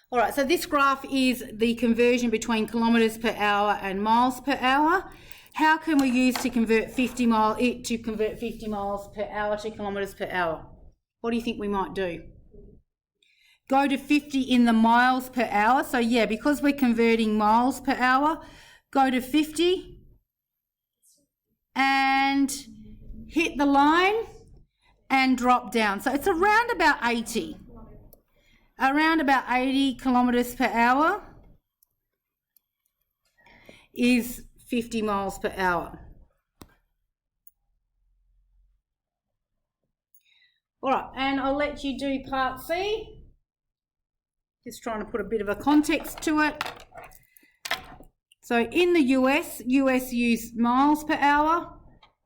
All right, so this graph is the conversion between kilometres per hour and miles per hour. How can we use to convert 50 miles per hour to kilometres per hour? What do you think we might do? Go to 50 in the miles per hour. So yeah, because we're converting miles per hour, go to 50 and hit the line and drop down. So it's around about 80. Around about 80 kilometres per hour is 50 miles per hour. All right, and I'll let you do part C. Just trying to put a bit of a context to it. So in the US use miles per hour.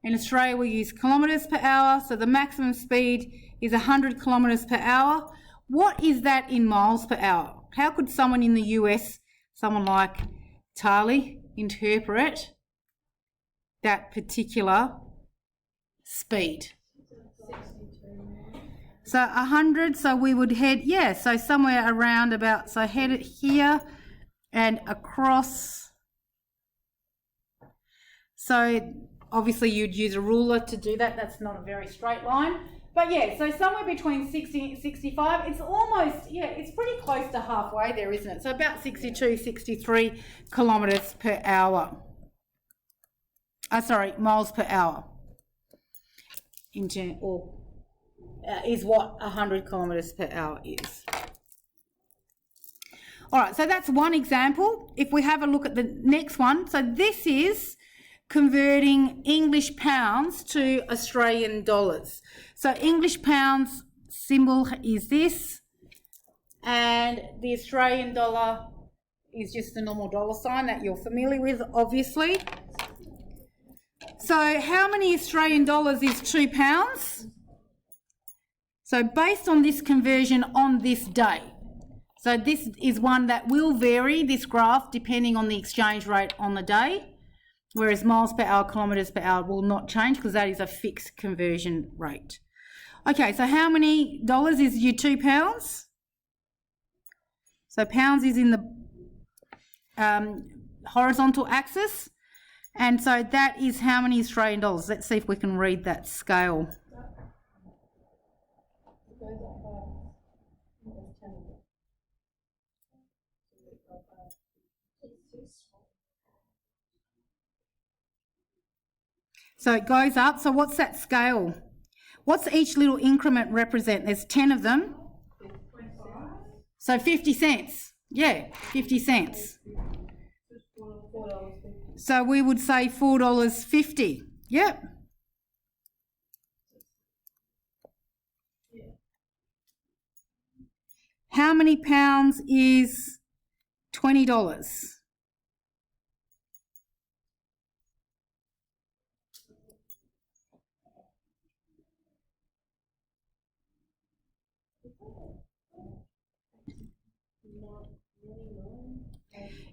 In Australia, we use kilometres per hour. So the maximum speed is 100 kilometres per hour. What is that in miles per hour? How could someone in the US, someone like Tali, interpret that particular speed? So 100, so we would head, yeah, so somewhere around about, so head it here and across. So obviously you'd use a ruler to do that. That's not a very straight line. But yeah, so somewhere between 60 and 65, it's almost, yeah, it's pretty close to halfway there, isn't it? So about 62, 63 kilometres per hour. Miles per hour. Is what 100 kilometres per hour is. All right, so that's one example. If we have a look at the next one, so this is converting English pounds to Australian dollars. So English pounds symbol is this, and the Australian dollar is just the normal dollar sign that you're familiar with, obviously. So how many Australian dollars is £2? So based on this conversion on this day, so this is one that will vary, this graph, depending on the exchange rate on the day. Whereas miles per hour, kilometres per hour will not change because that is a fixed conversion rate. Okay, so how many dollars is your £2? So pounds is in the horizontal axis, and so that is how many Australian dollars. Let's see if we can read that scale. So it goes up. So what's that scale? What's each little increment represent? There's 10 of them. So 50 cents. Yeah, 50 cents. So we would say $4.50. Yep. How many pounds is $20?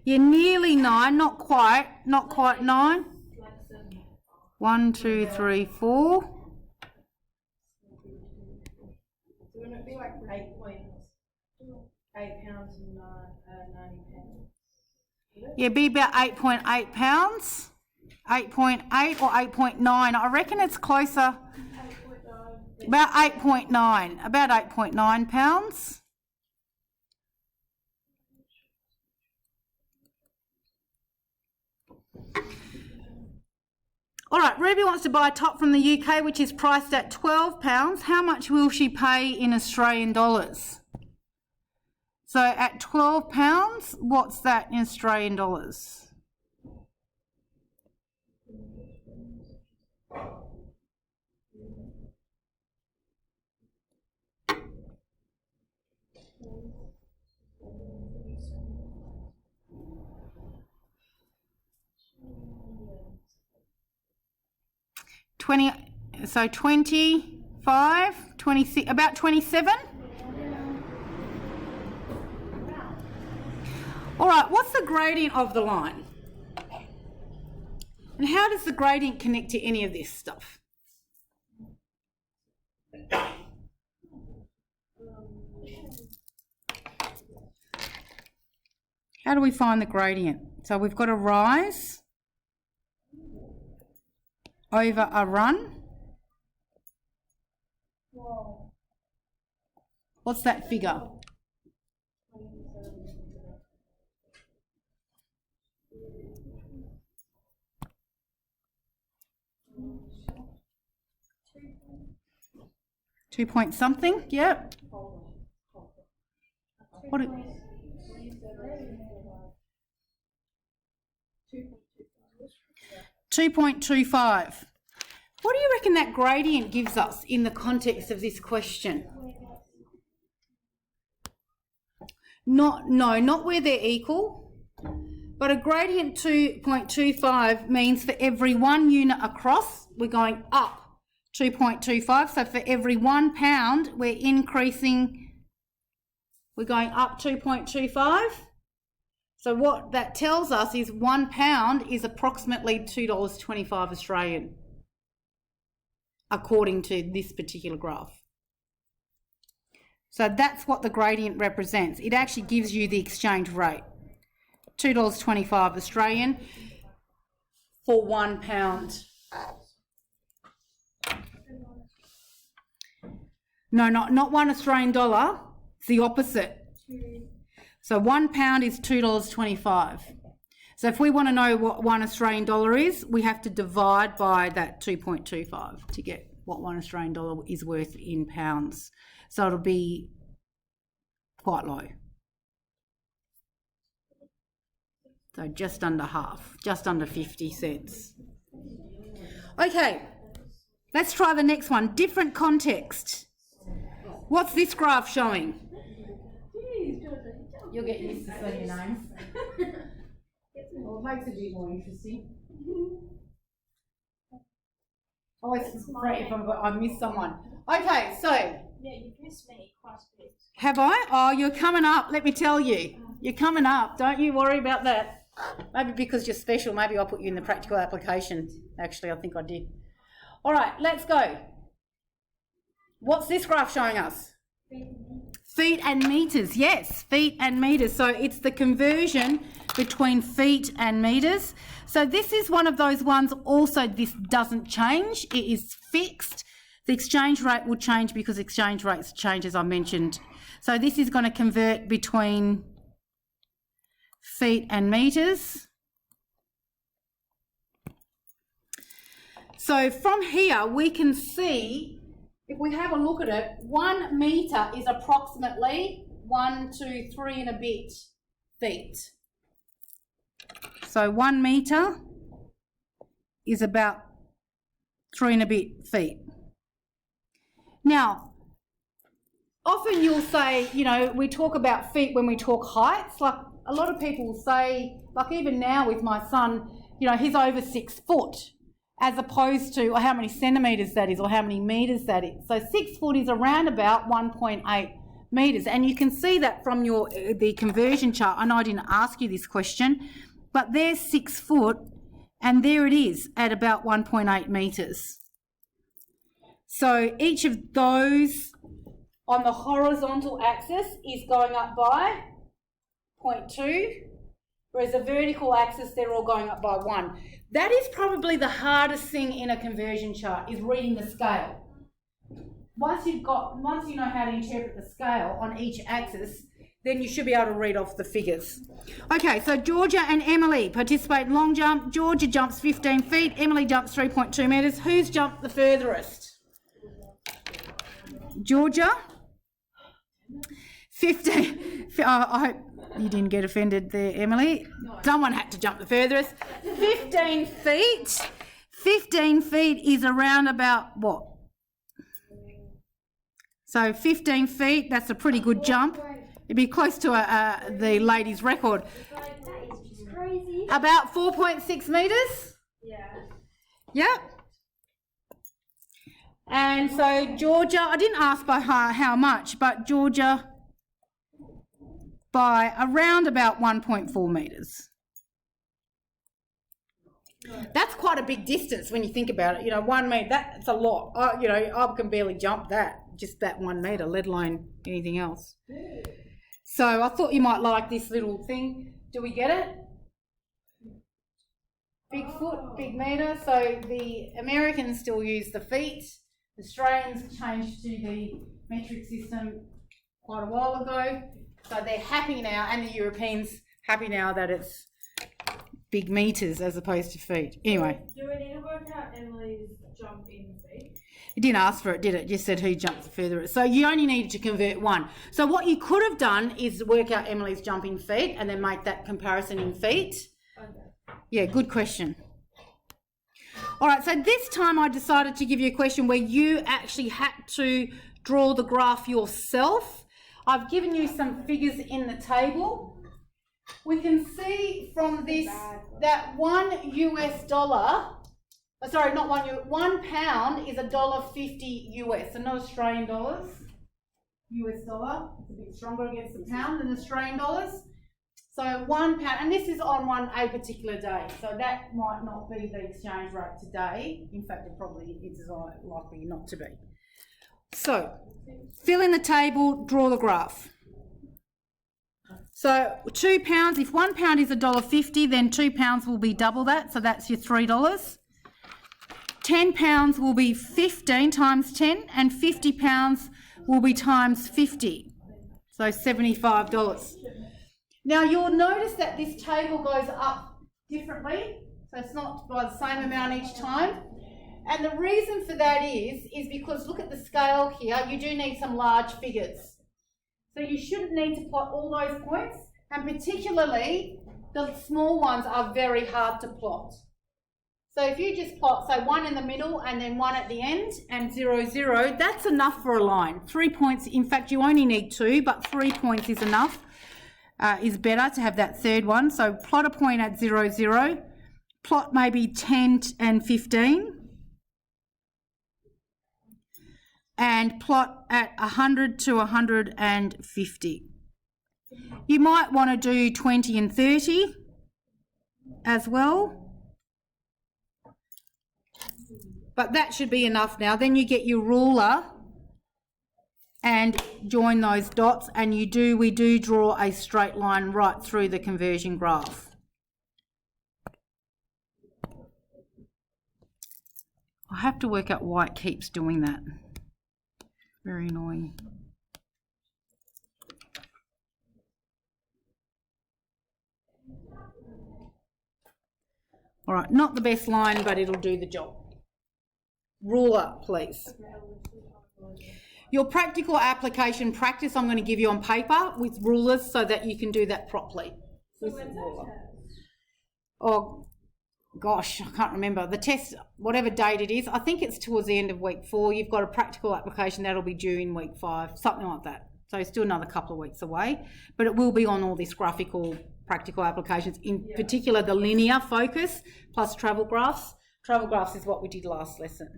Yeah, nearly 9, not quite 9. 1, 2, 3, 4. So wouldn't it be like £8 and 90 pence? Yeah, be about 8.8 pounds. 8.8 or 8.9. I reckon it's closer. 8.9. About 8.9. About 8.9 pounds. All right, Ruby wants to buy a top from the UK, which is priced at £12. How much will she pay in Australian dollars? So at £12, what's that in Australian dollars? So 25, 26, about 27. All right, what's the gradient of the line? And how does the gradient connect to any of this stuff? How do we find the gradient? So we've got a rise over a run. What's that figure? Two point something, yep. What? 2.25. What do you reckon that gradient gives us in the context of this question? Not where they're equal, but a gradient 2.25 means for every 1 unit across, we're going up 2.25. So for every £1, we're increasing, we're going up 2.25. So what that tells us is £1 is approximately $2.25 Australian, according to this particular graph. So that's what the gradient represents. It actually gives you the exchange rate, $2.25 Australian for £1. No, not $1 Australian dollar. It's the opposite. So £1 is $2.25. So if we want to know what $1 Australian dollar is, we have to divide by that 2.25 to get what $1 Australian dollar is worth in pounds. So it'll be quite low. So just under half, just under 50 cents. Okay, let's try the next one. Different context. What's this graph showing? You'll get used to saying your names. Well, it makes it a bit more interesting. Oh, it's great if I miss someone. Okay, so. Yeah, you've missed me quite a bit. Have I? Oh, you're coming up, let me tell you. You're coming up. Don't you worry about that. Maybe because you're special, maybe I'll put you in the practical application. Actually, I think I did. All right, let's go. What's this graph showing us? Feet and metres, yes, feet and metres. So it's the conversion between feet and metres. So this is one of those ones also this doesn't change. It is fixed. The exchange rate will change because exchange rates change, as I mentioned. So this is going to convert between feet and metres. So from here we can see, if we have a look at it, 1 metre is approximately 1, 2, 3 and a bit feet. So 1 metre is about 3 and a bit feet. Now, often you'll say, you know, we talk about feet when we talk heights. Like a lot of people say, like even now with my son, you know, he's over 6 foot, as opposed to how many centimetres that is or how many metres that is. So 6 foot is around about 1.8 metres. And you can see that from the conversion chart. I know I didn't ask you this question, but there's 6 foot and there it is at about 1.8 metres. So each of those on the horizontal axis is going up by 0.2, whereas the vertical axis, they're all going up by 1. That is probably the hardest thing in a conversion chart, is reading the scale. Once you know how to interpret the scale on each axis, then you should be able to read off the figures. Okay, so Georgia and Emily participate in long jump. Georgia jumps 15 feet, Emily jumps 3.2 metres. Who's jumped the furthest? Georgia. 15. I hope you didn't get offended there, Emily. Someone had to jump the furthest. 15 feet. 15 feet is around about what? So 15 feet, that's a pretty good jump. It'd be close to the ladies' record. That is just crazy. About 4.6 metres? Yeah. Yep. And so Georgia, I didn't ask by how much, but Georgia by around about 1.4 metres. That's quite a big distance when you think about it. You know, 1 metre, that's a lot. I can barely jump that, just that 1 metre, let alone anything else. So I thought you might like this little thing. Do we get it? Big foot, big metre. So the Americans still use the feet. The Australians changed to the metric system quite a while ago. So they're happy now, and the Europeans happy now that it's big metres as opposed to feet. Anyway. Do we need to work out Emily's jump in feet? It didn't ask for it, did it? It just said who jumps further. So you only needed to convert one. So what you could have done is work out Emily's jump in feet and then make that comparison in feet. Okay. Yeah, good question. All right, so this time I decided to give you a question where you actually had to draw the graph yourself. I've given you some figures in the table. We can see from this that £1 pound is $1.50 US, so not Australian dollars. US dollar, it's a bit stronger against the pound than Australian dollars. So £1, and this is on a particular day, so that might not be the exchange rate today. In fact, it probably is likely not to be. So, fill in the table, draw the graph. So £2, if £1 is $1.50, then £2 will be double that, so that's your $3. £10 will be 15 times 10, and £50 will be times 50, so $75. Now you'll notice that this table goes up differently, so it's not by the same amount each time. And the reason for that is because look at the scale here, you do need some large figures. So you shouldn't need to plot all those points, and particularly the small ones are very hard to plot. So if you just plot, say, 1 in the middle and then 1 at the end and 0, 0, that's enough for a line. 3 points, in fact, you only need 2, but 3 points is enough. Is better to have that third one. So plot a point at 0, 0, plot maybe 10 and 15, and plot at 100 to 150. You might want to do 20 and 30 as well. But that should be enough now. Then you get your ruler and join those dots, and we do draw a straight line right through the conversion graph. I have to work out why it keeps doing that. Very annoying. All right, not the best line, but it'll do the job. Ruler, please. Your practical application practice I'm going to give you on paper with rulers so that you can do that properly. So when's that test? Oh, gosh, I can't remember. The test, whatever date it is, I think it's towards the end of week 4. You've got a practical application that'll be due in week 5, something like that. So it's still another couple of weeks away, but it will be on all these graphical practical applications, in particular the linear focus plus travel graphs. Travel graphs is what we did last lesson.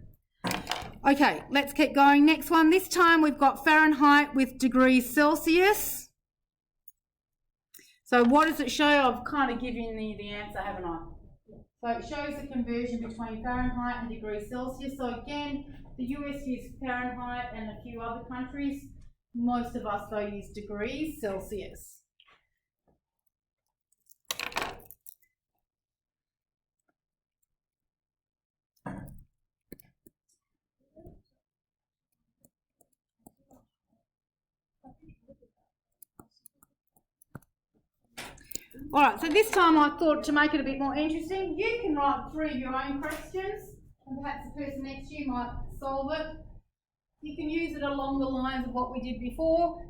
Okay, let's keep going. Next one. This time we've got Fahrenheit with degrees Celsius. So what does it show? I've kind of given you the answer, haven't I? So it shows the conversion between Fahrenheit and degrees Celsius. So again, the US use Fahrenheit and a few other countries. Most of us though use degrees Celsius. All right, so this time I thought to make it a bit more interesting, you can write 3 of your own questions, and perhaps the person next to you might solve it. You can use it along the lines of what we did before.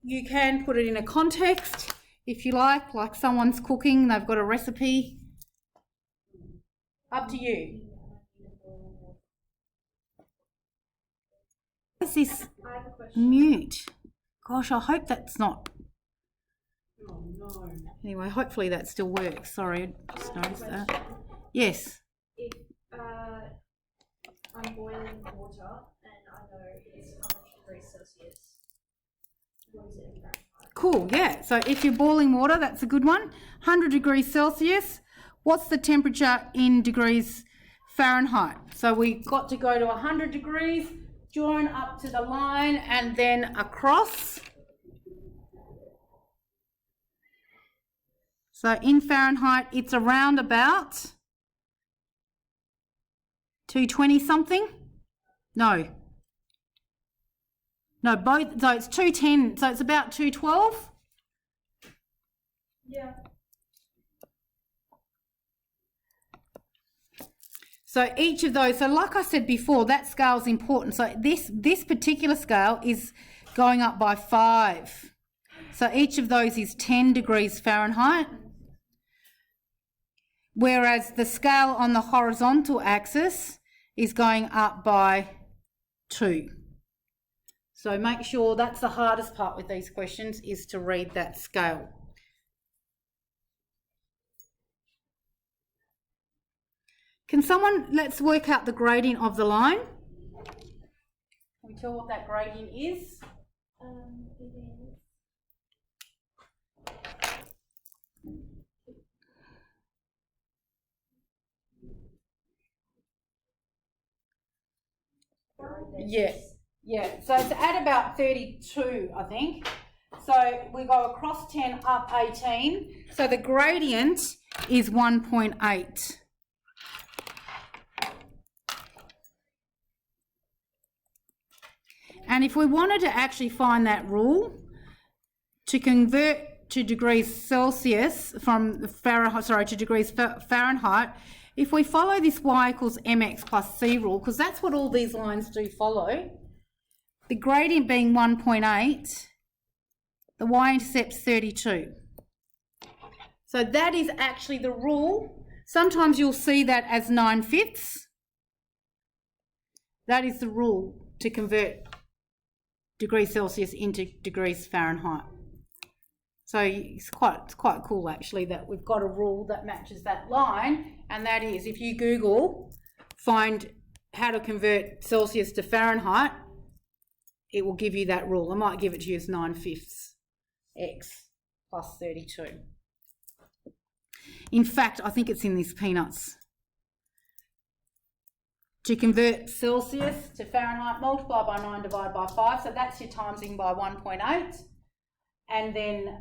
You can put it in a context, if you like someone's cooking, they've got a recipe. Up to you. What is this mute? Gosh, I hope that's not... Oh, no. Anyway, hopefully that still works. Sorry, I just noticed that. Yes. If I'm boiling water and I know it's 100 degrees Celsius, what is it in Fahrenheit? Cool, yeah. So if you're boiling water, that's a good one. 100 degrees Celsius. What's the temperature in degrees Fahrenheit? So we've got to go to 100 degrees, join up to the line and then across. So in Fahrenheit, it's around about 220 something. No, both. So it's 210. So it's about 212. Yeah. So each of those. So like I said before, that scale is important. So this particular scale is going up by 5. So each of those is 10 degrees Fahrenheit. Whereas the scale on the horizontal axis is going up by 2. So make sure that's the hardest part with these questions, is to read that scale. Can someone, let's work out the gradient of the line. Can we tell what that gradient is? It is. Yeah. So it's at about 32, I think. So we go across 10, up 18. So the gradient is 1.8. And if we wanted to actually find that rule, to convert to degrees Celsius from Fahrenheit, to degrees Fahrenheit, if we follow this y equals mx plus c rule, because that's what all these lines do follow, the gradient being 1.8, the y-intercept's 32. So that is actually the rule. Sometimes you'll see that as 9/5. That is the rule to convert degrees Celsius into degrees Fahrenheit. So it's quite cool actually that we've got a rule that matches that line, and that is, if you Google find how to convert Celsius to Fahrenheit, it will give you that rule. I might give it to you as 9/5 x plus 32. In fact, I think it's in this Peanuts. To convert Celsius to Fahrenheit, multiply by 9, divide by 5. So that's your timesing by 1.8, and then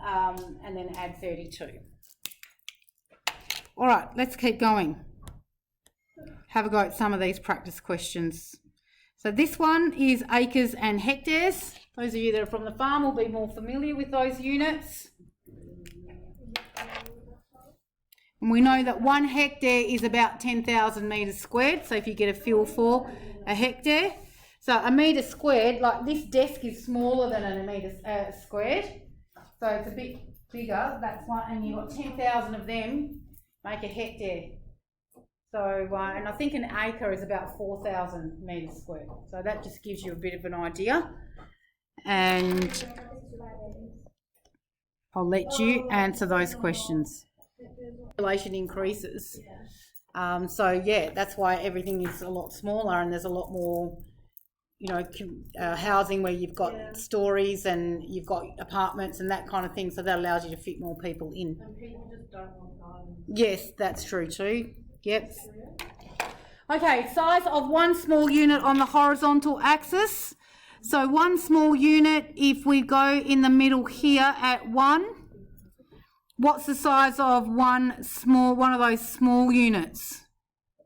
add 32. All right, let's keep going. Have a go at some of these practice questions. So this one is acres and hectares. Those of you that are from the farm will be more familiar with those units. And we know that 1 hectare is about 10,000 metres squared. So if you get a feel for a hectare. So a metre squared, like this desk is smaller than a metre squared. So it's a bit bigger. That's one, and you've got 10,000 of them make a hectare. So, and I think an acre is about 4,000 metres squared. So that just gives you a bit of an idea. And I'll let you answer those questions. Population increases. So yeah, that's why everything is a lot smaller, and there's a lot more, housing where you've got stories and you've got apartments and that kind of thing. So that allows you to fit more people in. And people just don't want gardens. Yes, that's true too. Yep. Okay, size of one small unit on the horizontal axis. So one small unit, if we go in the middle here at 1, what's the size of one of those small units?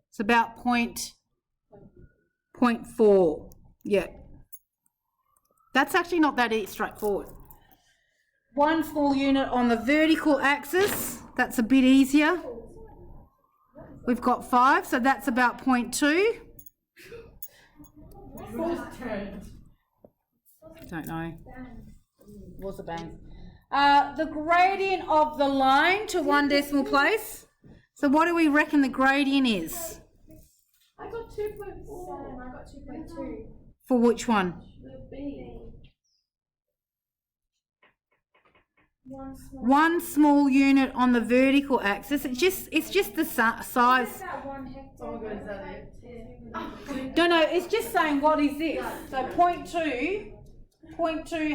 It's about 0.4. Yeah. That's actually not that straightforward. One small unit on the vertical axis, that's a bit easier. We've got 5, so that's about 0.2. Don't know. Was a bang. The gradient of the line to 1 decimal place. So what do we reckon the gradient is? I got 2.4. I got 2.2. For which one? The B. One small unit on the vertical axis. It's just the size. That 1 hectare. No, it's just saying what is this? So 0.2.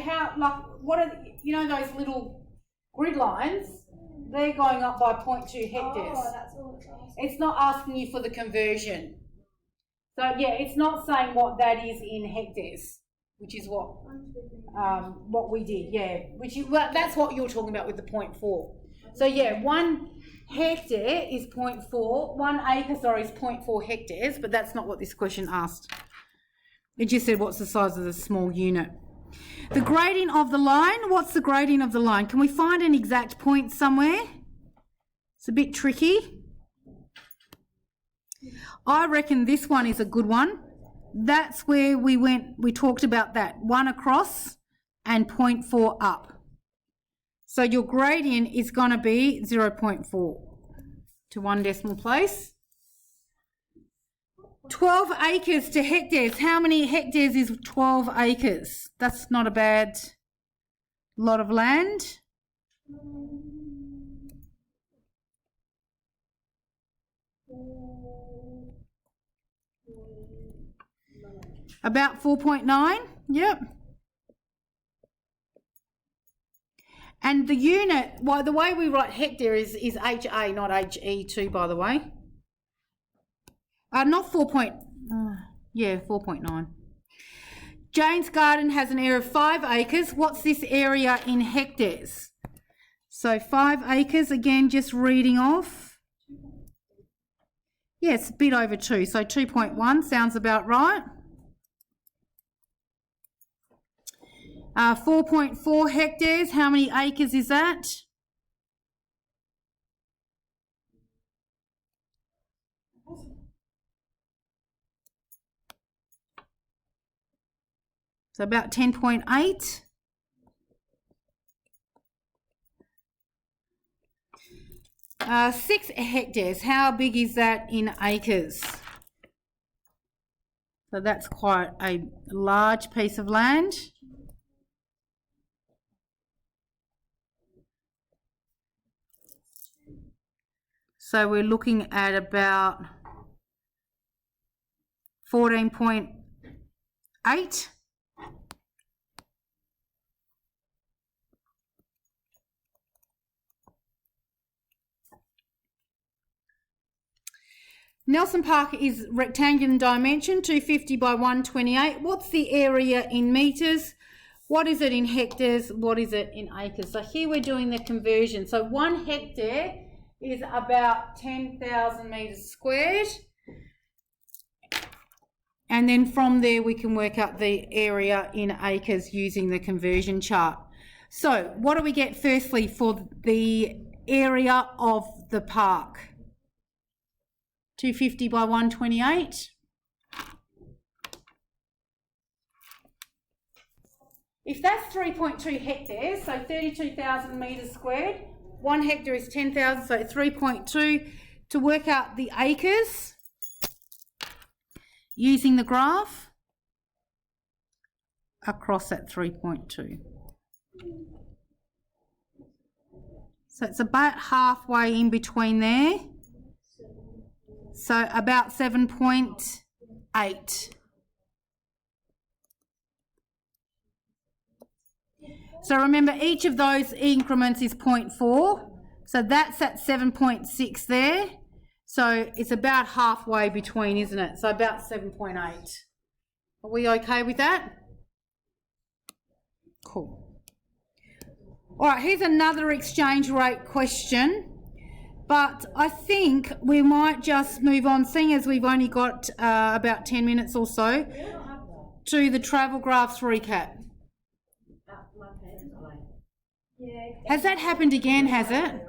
How, like, what are those little grid lines? They're going up by 0.2 hectares. Oh, that's all it's asking. It's not asking you for the conversion. So yeah, it's not saying what that is in hectares, which is what we did. Yeah, that's what you're talking about with the 0.4. So yeah, 1 hectare is 0.4, 1 acre, sorry, is 0.4 hectares, but that's not what this question asked. It just said what's the size of the small unit. The gradient of the line, what's the gradient of the line? Can we find an exact point somewhere? It's a bit tricky. I reckon this one is a good one. That's where we talked about that, 1 across and 0.4 up. So your gradient is going to be 0.4 to 1 decimal place. 12 acres to hectares. How many hectares is 12 acres? That's not a bad lot of land. About 4.9, yep. And the unit, well, the way we write hectare is HA, not HE too, by the way. Not 4.9. Jane's garden has an area of 5 acres. What's this area in hectares? So 5 acres, again, just reading off. Yes, a bit over 2, so 2.1 sounds about right. 4.4 hectares, how many acres is that? So about 10.8. Uh, 6 hectares, how big is that in acres? So that's quite a large piece of land. So we're looking at about 14.8. Nelson Park is rectangular in dimension, 250 by 128. What's the area in metres? What is it in hectares? What is it in acres? So here we're doing the conversion. So 1 hectare is about 10,000 metres squared. And then from there we can work out the area in acres using the conversion chart. So what do we get firstly for the area of the park? 250 by 128. If that's 3.2 hectares, so 32,000 metres squared, 1 hectare is 10,000, so 3.2. To work out the acres, using the graph, across that 3.2. So it's about halfway in between there. So about 7.8. So remember, each of those increments is 0.4. So that's at 7.6 there. So it's about halfway between, isn't it? So about 7.8. Are we okay with that? Cool. All right, here's another exchange rate question. But I think we might just move on, seeing as we've only got about 10 minutes or so, to the travel graphs recap. Has that happened again, has it?